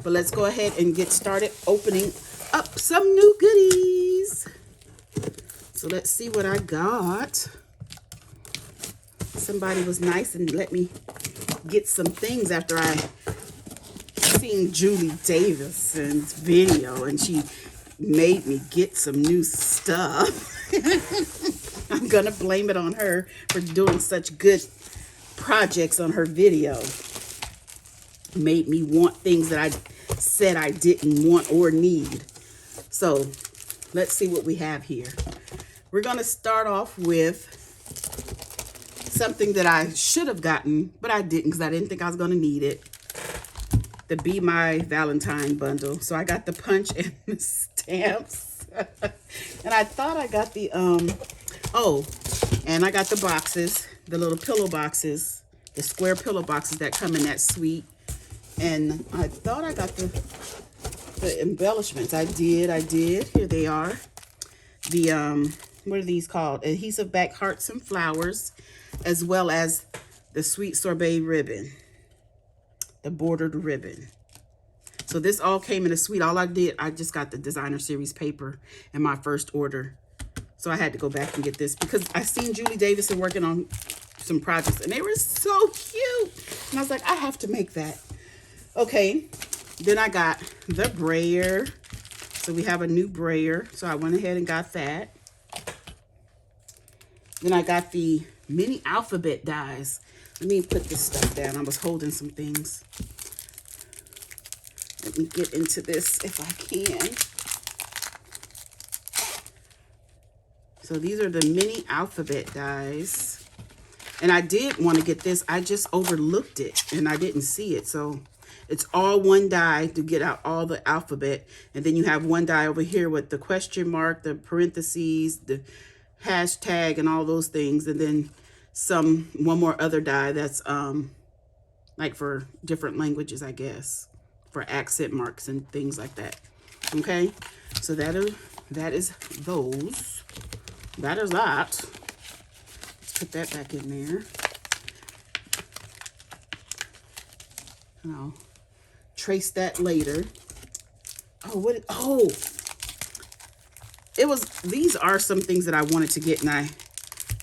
But let's go ahead and get started opening up some new goodies. So let's see what I got. Somebody was nice and let me get some things after I seen Julie Davison's video, and she made me get some new stuff. I'm gonna blame it on her for doing such good projects on her video. Made me want things that I said I didn't want or need. So let's see what we have here. We're gonna start off with something that I should have gotten, but I didn't because I didn't think I was gonna need it. The Be My Valentine bundle. So I got the punch and the stamps. And I thought I got the, oh, and I got the boxes, the little pillow boxes, the square pillow boxes that come in that suite. And I thought I got the embellishments. I did. Here they are. The, what are these called? Adhesive back hearts and flowers, as well as the sweet sorbet ribbon, the bordered ribbon. So this all came in a suite. All I did, I just got the designer series paper in my first order. So I had to go back and get this because I seen Julie Davison working on some projects and they were so cute. And I was like, I have to make that. Okay, then I got the brayer. So we have a new brayer. So I went ahead and got that. Then I got the mini alphabet dies. Let me put this stuff down. I was holding some things. Let me get into this if I can. So these are the mini alphabet dies. And I did want to get this. I just overlooked it and I didn't see it. So it's all one die to get out all the alphabet. And then you have one die over here with the question mark, the parentheses, the hashtag, and all those things. And then one more other die that's like for different languages, I guess, for accent marks and things like that. Okay, so that is those. That is that. Let's put that back in there. I'll trace that later. Oh, these are some things that I wanted to get, and I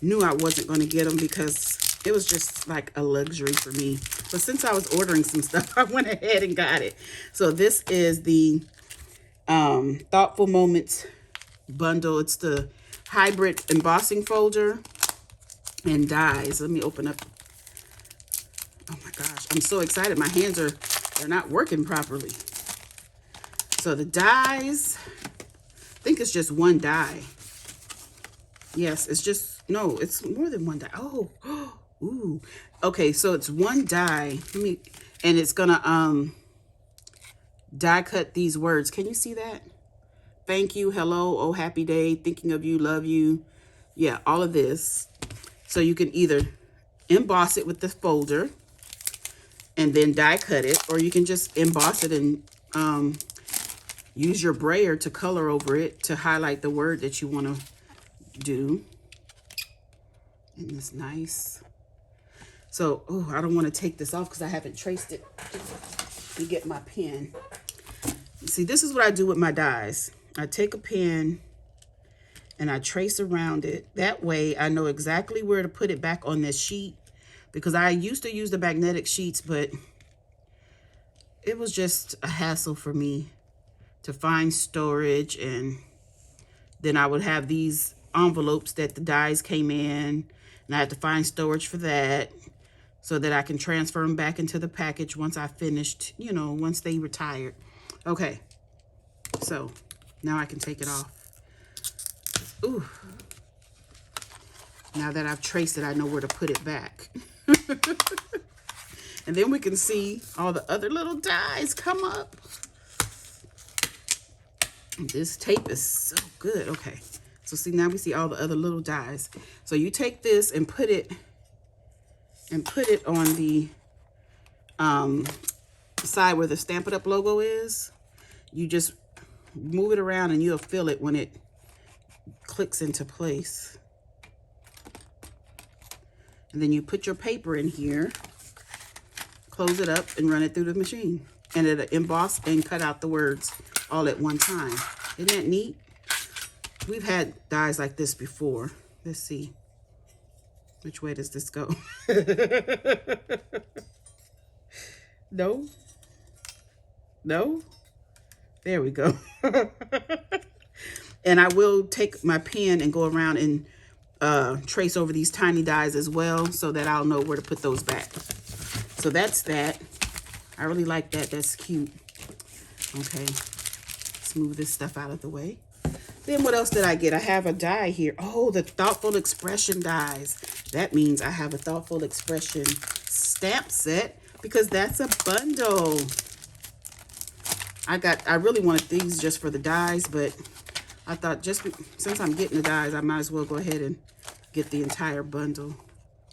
knew I wasn't going to get them because it was just like a luxury for me. But since I was ordering some stuff, I went ahead and got it. So this is the Thoughtful Moments bundle. It's the hybrid embossing folder and dies. Let me open up. Oh my gosh, I'm so excited. My hands they're not working properly. So the dies, I think it's just one die. Yes, it's just, no, it's more than one die. Oh, ooh. Okay, so it's one die. And it's gonna die cut these words. Can you see that? Thank you, hello, oh happy day, thinking of you, love you. Yeah, all of this. So you can either emboss it with the folder and then die cut it, or you can just emboss it and use your brayer to color over it to highlight the word that you want to do. And it's nice. So, oh, I don't want to take this off because I haven't traced it. Let me get my pen. See, this is what I do with my dies. I take a pen and I trace around it. That way I know exactly where to put it back on this sheet, because I used to use the magnetic sheets, but it was just a hassle for me to find storage. And then I would have these envelopes that the dies came in, and I had to find storage for that so that I can transfer them back into the package once I finished, you know, once they retired. Okay, so now I can take it off. Ooh. Now that I've traced it, I know where to put it back. And then we can see all the other little dies come up. This tape is so good. Okay, so see, now we see all the other little dies. So you take this and put it on the side where the Stampin' Up logo is. You just move it around and you'll feel it when it clicks into place. And then you put your paper in here, close it up, and run it through the machine. and it'll emboss and cut out the words all at one time. Isn't that neat? We've had dies like this before. Let's see. Which way does this go? No. No. There we go. And I will take my pen and go around and trace over these tiny dies as well, so that I'll know where to put those back. So that's that. I really like that. That's cute. Okay. Let's move this stuff out of the way. Then what else did I get? I have a die here. Oh, the Thoughtful Expression dies. That means I have a Thoughtful Expression stamp set, because that's a bundle. I really wanted these just for the dies, but I thought since I'm getting the dies, I might as well go ahead and get the entire bundle.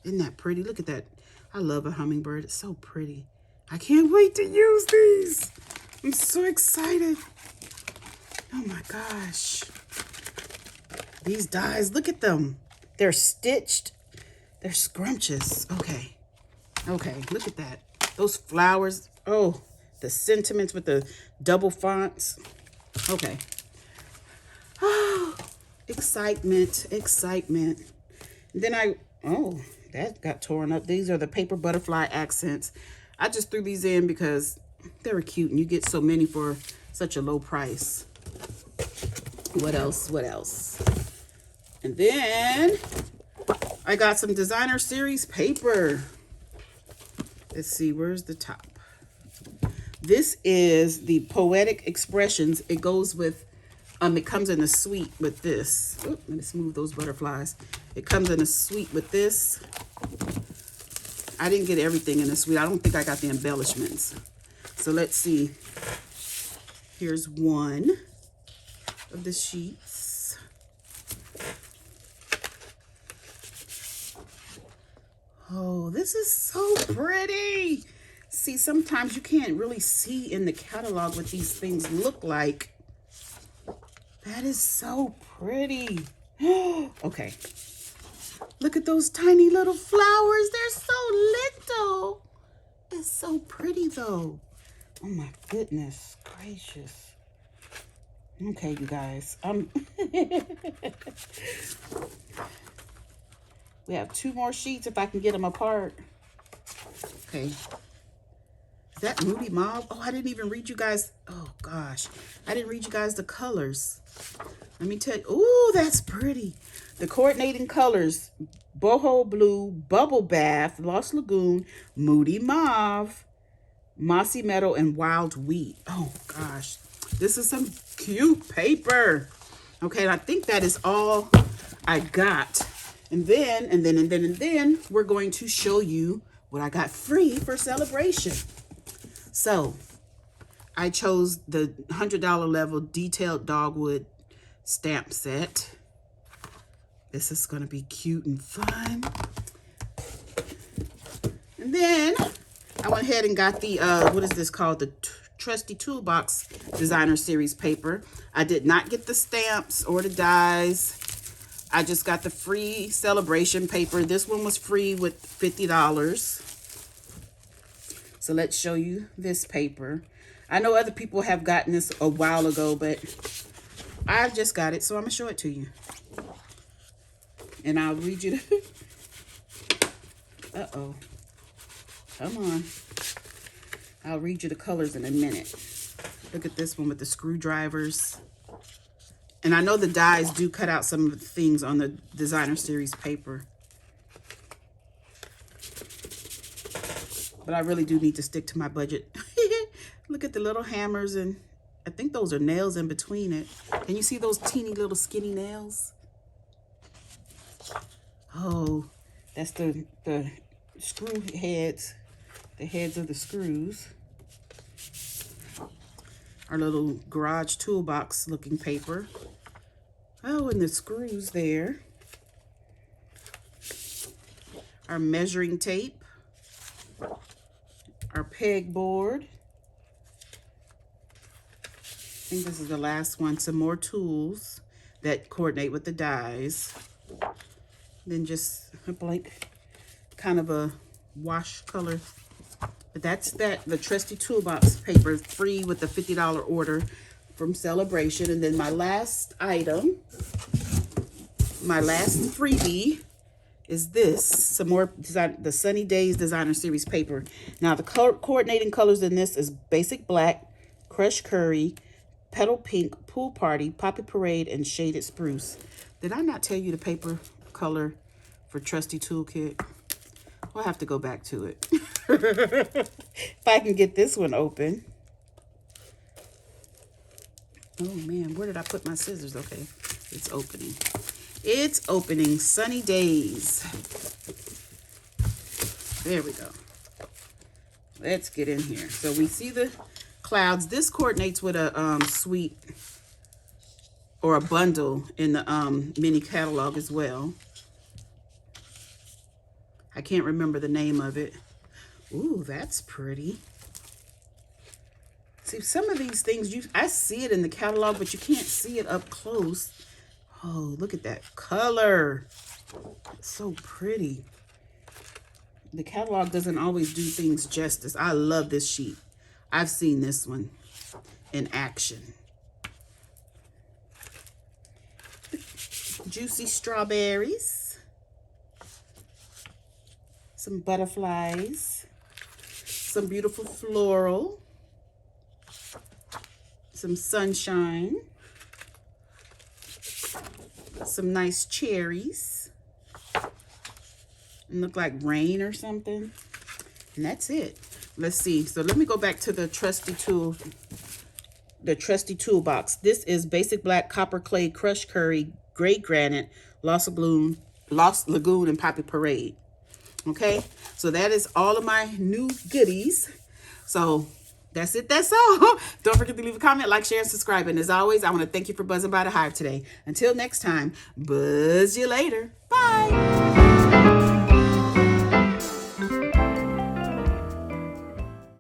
Isn't that pretty? Look at that. I love a hummingbird. It's so pretty. I can't wait to use these. I'm so excited. Oh my gosh. These dies, look at them. They're stitched. They're scrumptious. Okay. Okay, look at that. Those flowers. Oh, the sentiments with the double fonts. Okay. Oh, excitement, excitement. And then oh, that got torn up. These are the paper butterfly accents. I just threw these in because they were cute, and you get so many for such a low price. What else? What else? And then I got some designer series paper. Let's see, where's the top? This is the Poetic Expressions. It goes with, it comes in a suite with this. Oop, let me smooth those butterflies. It comes in a suite with this. I didn't get everything in the suite. I don't think I got the embellishments. So let's see. Here's one of the sheets. Oh, this is so pretty. See, sometimes you can't really see in the catalog what these things look like. That is so pretty. Okay. Look at those tiny little flowers. They're so little. It's so pretty, though. Oh, my goodness gracious. Okay, you guys. We have 2 more sheets if I can get them apart. Okay. Is that Moody Mauve? Oh, I didn't even read you guys. Oh, gosh. I didn't read you guys the colors. Let me tell you. Ooh, that's pretty. The coordinating colors: Boho Blue, Bubble Bath, Lost Lagoon, Moody Mauve, Mossy Meadow, and Wild Wheat. Oh, gosh. This is some cute paper. Okay, and I think that is all I got. And then we're going to show you what I got free for celebration. So I chose the $100 level detailed dogwood stamp set. This is going to be cute and fun. And then I went ahead and got the, what is this called? The Trusty Toolbox Designer Series paper. I did not get the stamps or the dies. I just got the free celebration paper. This one was free with $50. So let's show you this paper. I know other people have gotten this a while ago, but I just got it, so I'm gonna show it to you. And I'll read you the, uh-oh, come on. I'll read you the colors in a minute. Look at this one with the screwdrivers. And I know the dies do cut out some of the things on the designer series paper. But I really do need to stick to my budget. Look at the little hammers, and I think those are nails in between it. Can you see those teeny little skinny nails? Oh, that's the screw heads, the heads of the screws. Our little garage toolbox looking paper. Oh, and the screws there. Our measuring tape. Our pegboard. I think this is the last one. Some more tools that coordinate with the dies. Then just a blank, kind of a wash color that's the trusty toolbox paper, free with the $50 order from Celebration. And then my last item, my last freebie, is this, some more design, the Sunny Days Designer Series paper. Now the coordinating colors in this is Basic Black, Crushed Curry, Petal Pink, Pool Party, Poppy Parade, and Shaded Spruce. Did I not tell you the paper color for Trusty Toolkit? We'll have to go back to it. If I can get this one open. Oh man, where did I put my scissors? Okay, it's opening. It's opening. Sunny Days. There we go. Let's get in here. So we see the clouds. This coordinates with a suite or a bundle in the mini catalog as well. I can't remember the name of it. Ooh, that's pretty. See, some of these things, I see it in the catalog, but you can't see it up close. Oh, look at that color. It's so pretty. The catalog doesn't always do things justice. I love this sheet. I've seen this one in action. Juicy strawberries. Some butterflies. Some beautiful floral. Some sunshine. Some nice cherries. And look like rain or something. And that's it. Let's see. So let me go back to the trusty toolbox. This is Basic Black, Copper Clay, Crushed Curry, Gray Granite, Lost Lagoon, and Poppy Parade. Okay, so that is all of my new goodies. So that's it. That's all. Don't forget to leave a comment, like, share, and subscribe. And as always, I want to thank you for buzzing by the Hive today. Until next time, buzz you later. Bye.